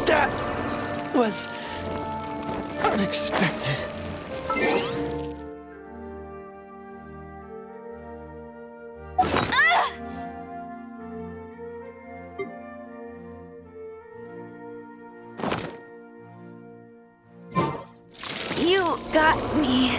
That was unexpected. You got me.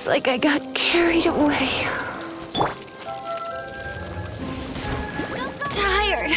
Looks like I got carried away. Tired.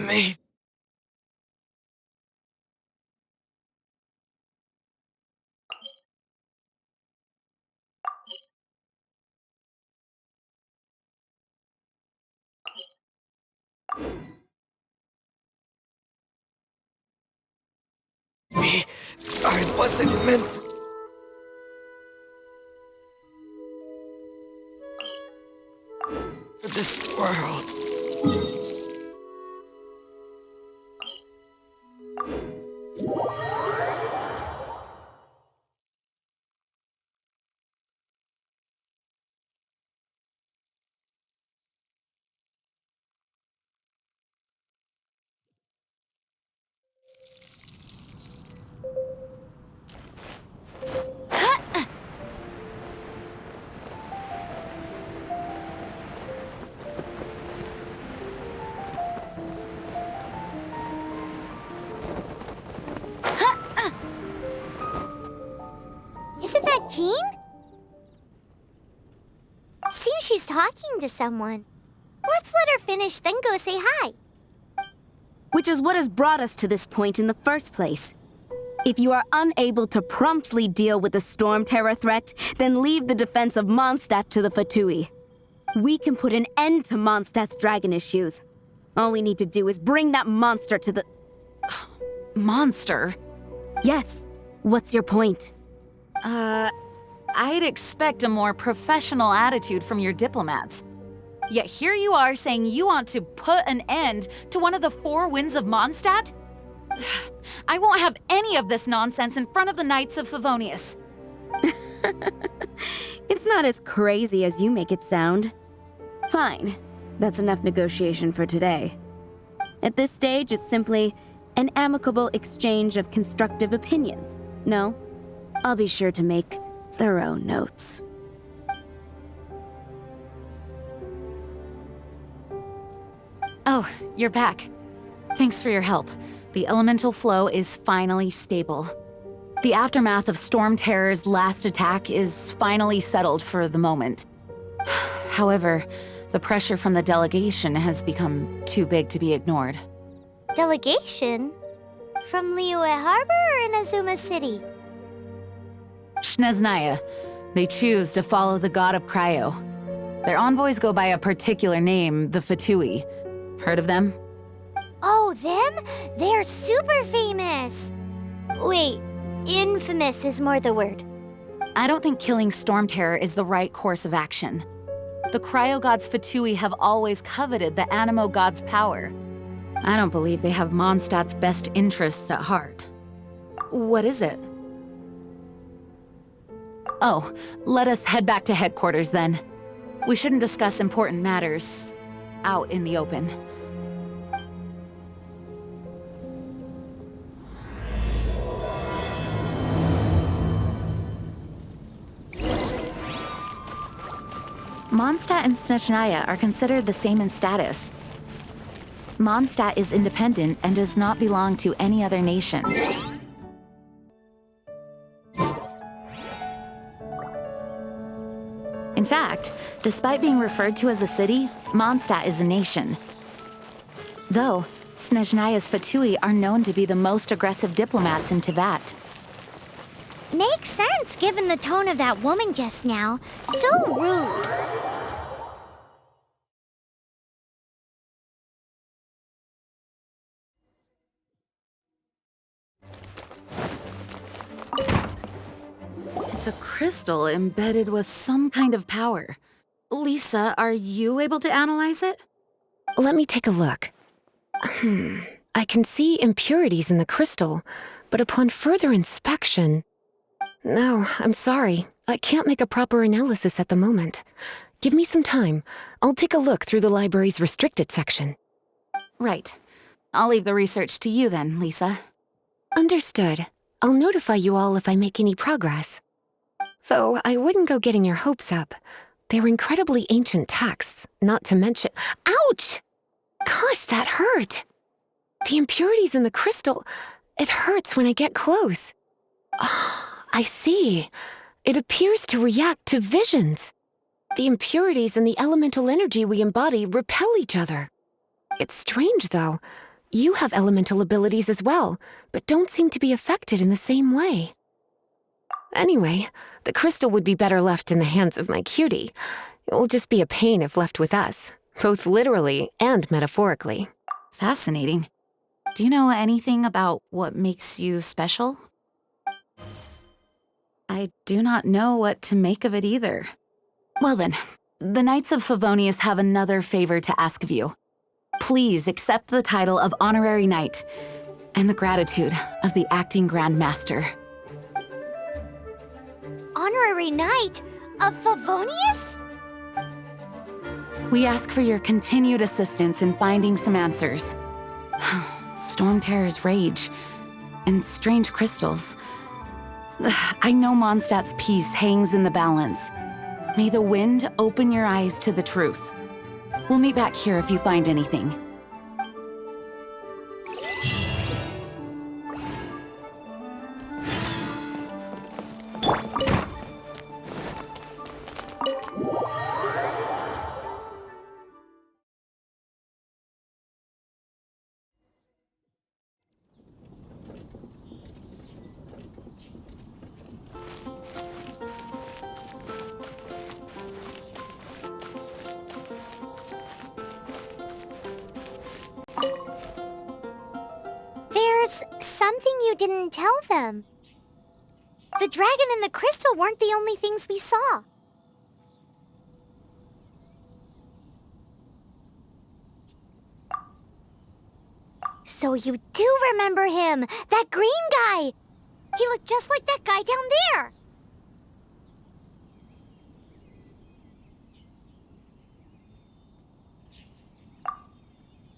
Me. Me. I wasn't meant for this world. Isn't that Jean? Seems she's talking to someone. Let's let her finish, then go say hi. Which is what has brought us to this point in the first place. If you are unable to promptly deal with the Storm Terror threat, then leave the defense of Mondstadt to the Fatui. We can put an end to Mondstadt's dragon issues. All we need to do is bring that monster to the... Monster? Yes. What's your point? I'd expect a more professional attitude from your diplomats. Yet here you are saying you want to put an end to one of the four winds of Mondstadt? I won't have any of this nonsense in front of the Knights of Favonius. It's not as crazy as you make it sound. Fine. That's enough negotiation for today. At this stage, it's simply an amicable exchange of constructive opinions. No? I'll be sure to make thorough notes. Oh, you're back. Thanks for your help. The elemental flow is finally stable. The aftermath of Storm Terror's last attack is finally settled for the moment. However, the pressure from the delegation has become too big to be ignored. Delegation? From Liyue Harbor or Inazuma City? Snezhnaya. They choose to follow the god of Cryo. Their envoys go by a particular name, the Fatui. Heard of them? Oh, them? They're super famous! Wait, infamous is more the word. I don't think killing Storm Terror is the right course of action. The Cryo gods Fatui have always coveted the Animo god's power. I don't believe they have Mondstadt's best interests at heart. What is it? Oh, let us head back to headquarters then. We shouldn't discuss important matters out in the open. Mondstadt and Snezhnaya are considered the same in status. Mondstadt is independent and does not belong to any other nation. In fact, despite being referred to as a city, Mondstadt is a nation. Though, Snezhnaya's Fatui are known to be the most aggressive diplomats in Teyvat. Makes sense given the tone of that woman just now. So rude. a crystal embedded with some kind of power. Lisa, are you able to analyze it? Let me take a look. I can see impurities in the crystal, but upon further inspection... No, I'm sorry. I can't make a proper analysis at the moment. Give me some time. I'll take a look through the library's restricted section. Right. I'll leave the research to you then, Lisa. Understood. I'll notify you all if I make any progress. Though I wouldn't go getting your hopes up. They're incredibly ancient texts, not to mention— Ouch! Gosh, that hurt! The impurities in the crystal— it hurts when I get close. Ah, I see. It appears to react to visions. The impurities and the elemental energy we embody repel each other. It's strange, though. You have elemental abilities as well, but don't seem to be affected in the same way. Anyway, the crystal would be better left in the hands of my cutie. It will just be a pain if left with us, both literally and metaphorically. Fascinating. Do you know anything about what makes you special? I do not know what to make of it either. Well then, the Knights of Favonius have another favor to ask of you. Please accept the title of Honorary Knight and the gratitude of the Acting Grand Master. Honorary Knight of Favonius? We ask for your continued assistance in finding some answers. Storm Terror's rage and strange crystals. I know Mondstadt's peace hangs in the balance. May the wind open your eyes to the truth. We'll meet back here if you find anything. There's something you didn't tell them. The dragon and the crystal weren't the only things we saw. So you do remember him, that green guy! He looked just like that guy down there!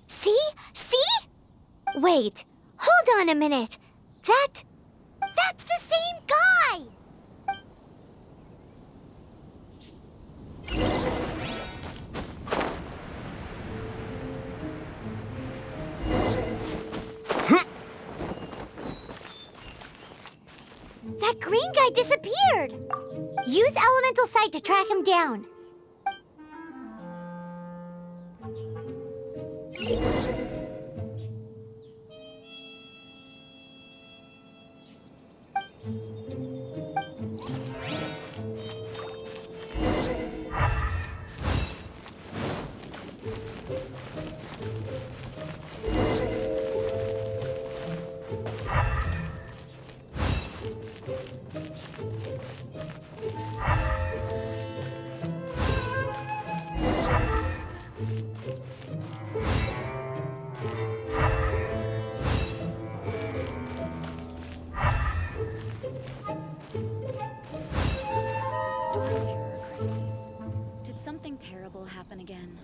See? See? Wait, hold on a minute. That's the same guy! That green guy disappeared! Use Elemental Sight to track him down. Did something terrible happen again?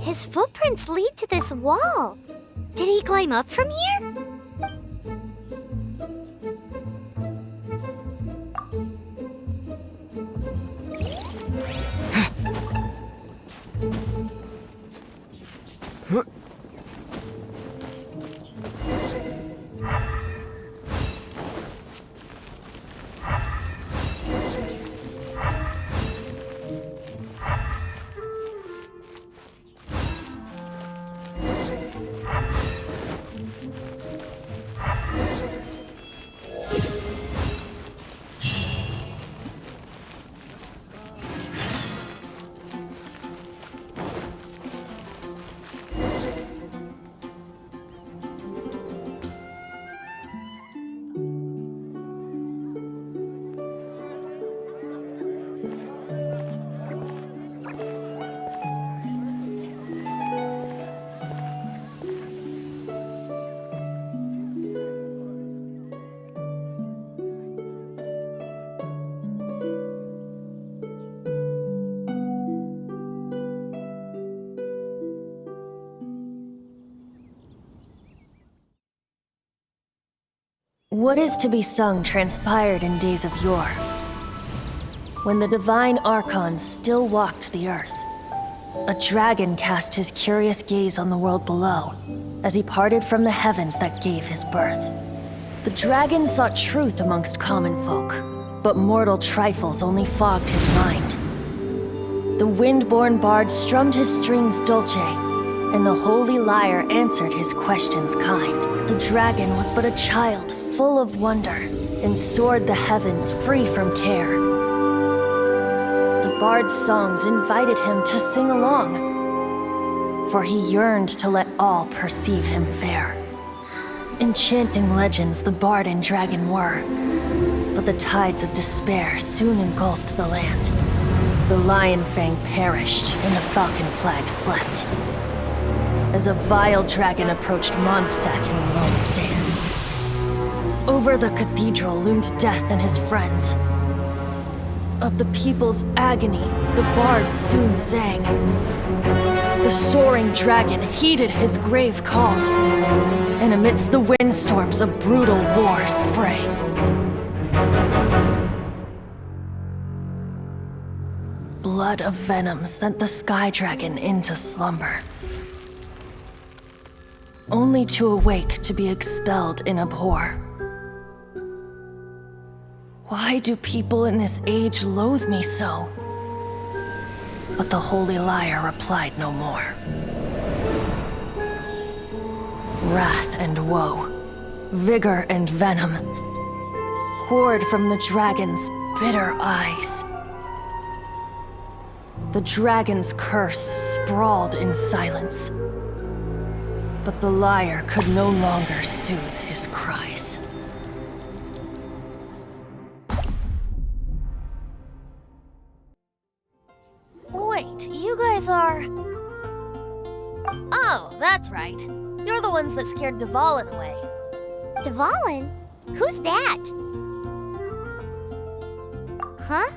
His footprints lead to this wall. Did he climb up from here? What is to be sung transpired in days of yore, when the divine archons still walked the earth. A dragon cast his curious gaze on the world below, as he parted from the heavens that gave his birth. The dragon sought truth amongst common folk, but mortal trifles only fogged his mind. The wind-born bard strummed his strings dulce, and the holy lyre answered his questions kind. The dragon was but a child, full of wonder, and soared the heavens free from care. The bard's songs invited him to sing along, for he yearned to let all perceive him fair. Enchanting legends the bard and dragon were, but the tides of despair soon engulfed the land. The lion fang perished, and the falcon flag slept, as a vile dragon approached Mondstadt in lone stand. Over the cathedral loomed death and his friends. Of the people's agony, the bards soon sang. The soaring dragon heeded his grave calls, and amidst the windstorms a brutal war sprang. Blood of venom sent the sky dragon into slumber, only to awake to be expelled in abhor. Why do people in this age loathe me so? But the holy lyre replied no more. Wrath and woe, vigor and venom, poured from the dragon's bitter eyes. The dragon's curse sprawled in silence, but the lyre could no longer soothe his cries. Wait, you guys are... Oh, that's right. You're the ones that scared Dvalin away. Dvalin? Who's that? Huh?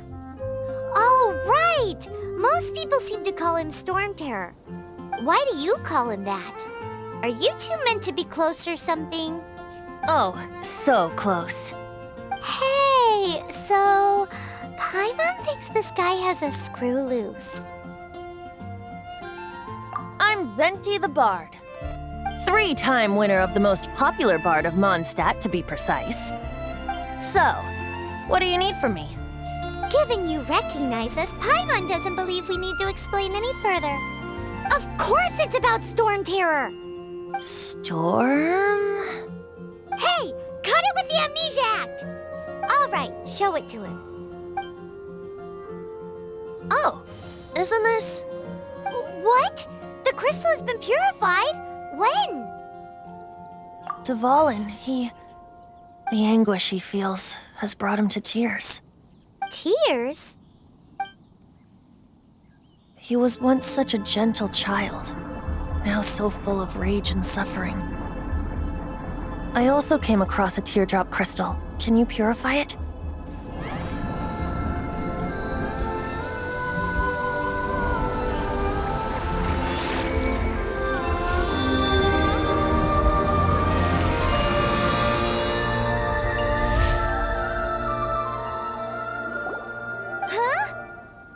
Oh, right! Most people seem to call him Storm Terror. Why do you call him that? Are you two meant to be close or something? Oh, so close. Hey, so... Paimon thinks this guy has a screw loose. I'm Venti the Bard. 3-time winner of the most popular bard of Mondstadt, to be precise. So, what do you need from me? Given you recognize us, Paimon doesn't believe we need to explain any further. Of course it's about Storm Terror! Storm? Hey, cut it with the Amnesia Act! All right, show it to him. Oh, isn't this... What? The crystal has been purified? When? Dvalin, the anguish he feels has brought him to tears. Tears? He was once such a gentle child, now so full of rage and suffering. I also came across a teardrop crystal. Can you purify it?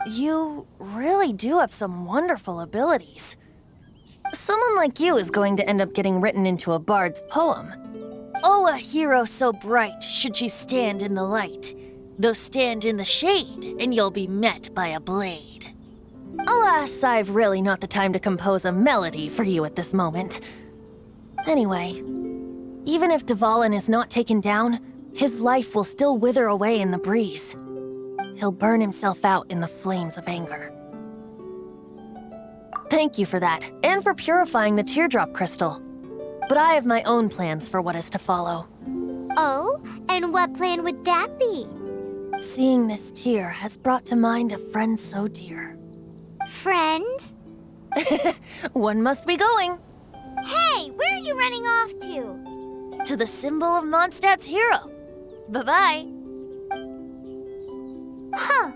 You really do have some wonderful abilities. Someone like you is going to end up getting written into a bard's poem. Oh, a hero so bright should she stand in the light, though stand in the shade, and you'll be met by a blade. Alas, I've really not the time to compose a melody for you at this moment. Anyway, even if Dvalin is not taken down, his life will still wither away in the breeze. He'll burn himself out in the flames of anger. Thank you for that, and for purifying the teardrop crystal. But I have my own plans for what is to follow. Oh, and what plan would that be? Seeing this tear has brought to mind a friend so dear. Friend? One must be going. Hey, where are you running off to? To the symbol of Mondstadt's hero. Bye-bye. Huh.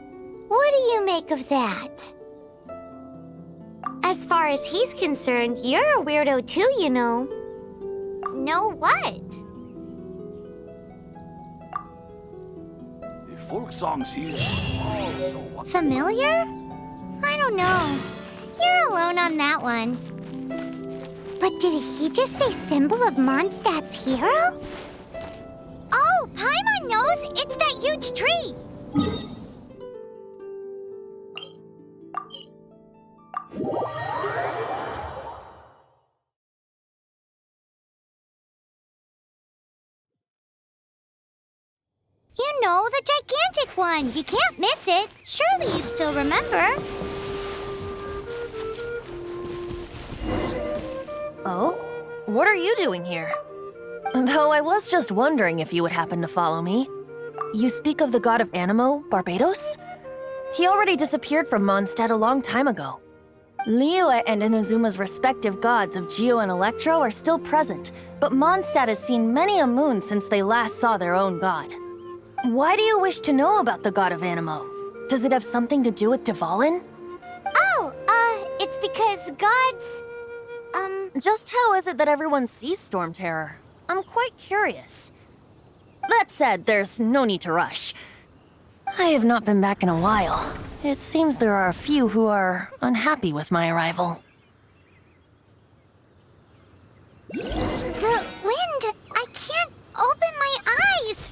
What do you make of that? As far as he's concerned, you're a weirdo too, you know. Know what? The folk songs here are also Familiar? I don't know. You're alone on that one. But did he just say symbol of Mondstadt's hero? Oh, Paimon knows! It's that huge tree! You know, the gigantic one! You can't miss it! Surely you still remember? Oh? What are you doing here? Though I was just wondering if you would happen to follow me. You speak of the god of Animo, Barbados? He already disappeared from Mondstadt a long time ago. Liyue and Inazuma's respective gods of Geo and Electro are still present, but Mondstadt has seen many a moon since they last saw their own god. Why do you wish to know about the god of Animo? Does it have something to do with Dvalin? Oh, it's because gods... Just how is it that everyone sees Storm Terror? I'm quite curious. That said, there's no need to rush. I have not been back in a while. It seems there are a few who are unhappy with my arrival. The wind! I can't open my eyes!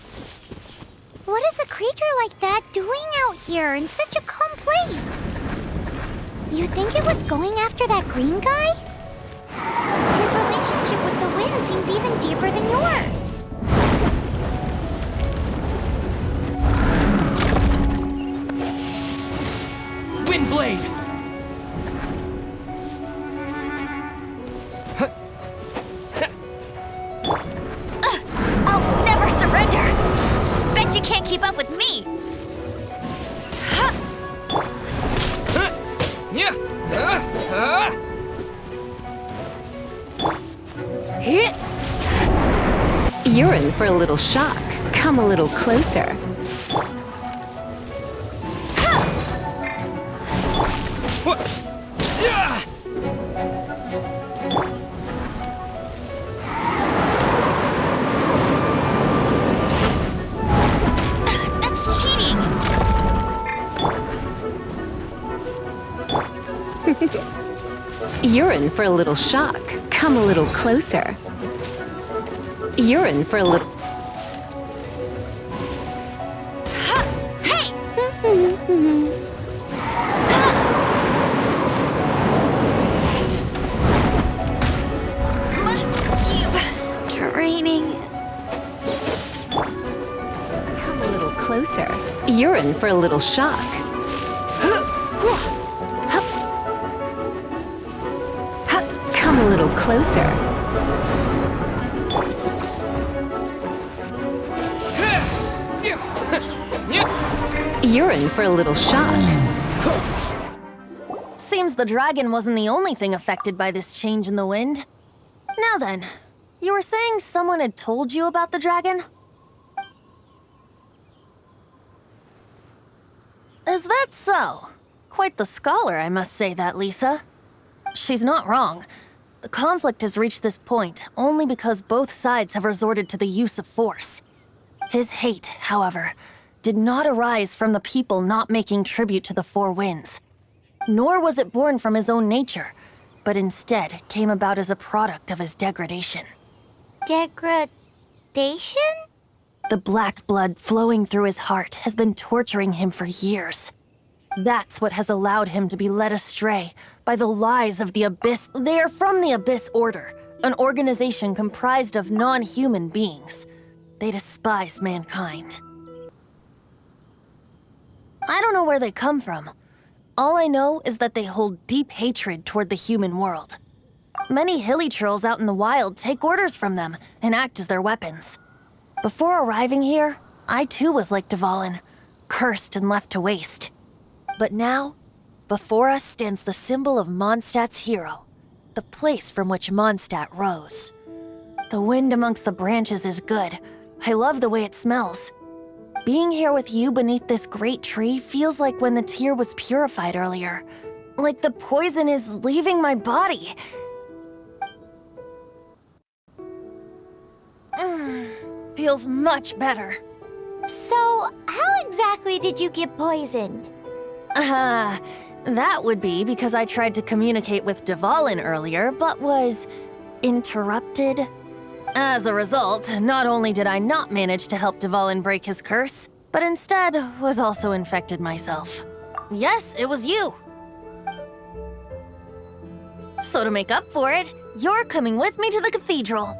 What is a creature like that doing out here in such a calm place? You think it was going after that green guy? His relationship with the wind seems even deeper than yours. Windblade! I'll never surrender! Bet you can't keep up with me! You're in for a little shock. Come a little closer. That's cheating! You're in for a little shock. Come a little closer. You're in for a little... Hey! Must keep training. Come a little closer. You're in for a little shock. Come a little closer. You're in for a little shock. Seems the dragon wasn't the only thing affected by this change in the wind. Now then, you were saying someone had told you about the dragon? Is that so? Quite the scholar, I must say that, Lisa. She's not wrong. The conflict has reached this point only because both sides have resorted to the use of force. His hate, however, did not arise from the people not making tribute to the Four Winds. Nor was it born from his own nature, but instead came about as a product of his degradation. Degradation? The black blood flowing through his heart has been torturing him for years. That's what has allowed him to be led astray by the lies of the Abyss. They are from the Abyss Order, an organization comprised of non-human beings. They despise mankind. I don't know where they come from. All I know is that they hold deep hatred toward the human world. Many hilly trolls out in the wild take orders from them and act as their weapons. Before arriving here, I too was like Dvalin, cursed and left to waste. But now, before us stands the symbol of Mondstadt's hero, the place from which Mondstadt rose. The wind amongst the branches is good. I love the way it smells. Being here with you beneath this great tree feels like when the tear was purified earlier. Like the poison is leaving my body. Feels much better. So, how exactly did you get poisoned? That would be because I tried to communicate with Dvalin earlier, but was interrupted. As a result, not only did I not manage to help Dvalin break his curse, but instead was also infected myself. Yes, it was you. So to make up for it, you're coming with me to the cathedral.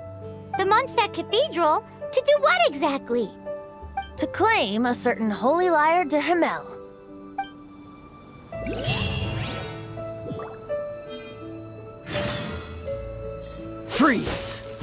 The Mondstadt Cathedral? To do what exactly? To claim a certain holy lyre de Himmel. Freeze!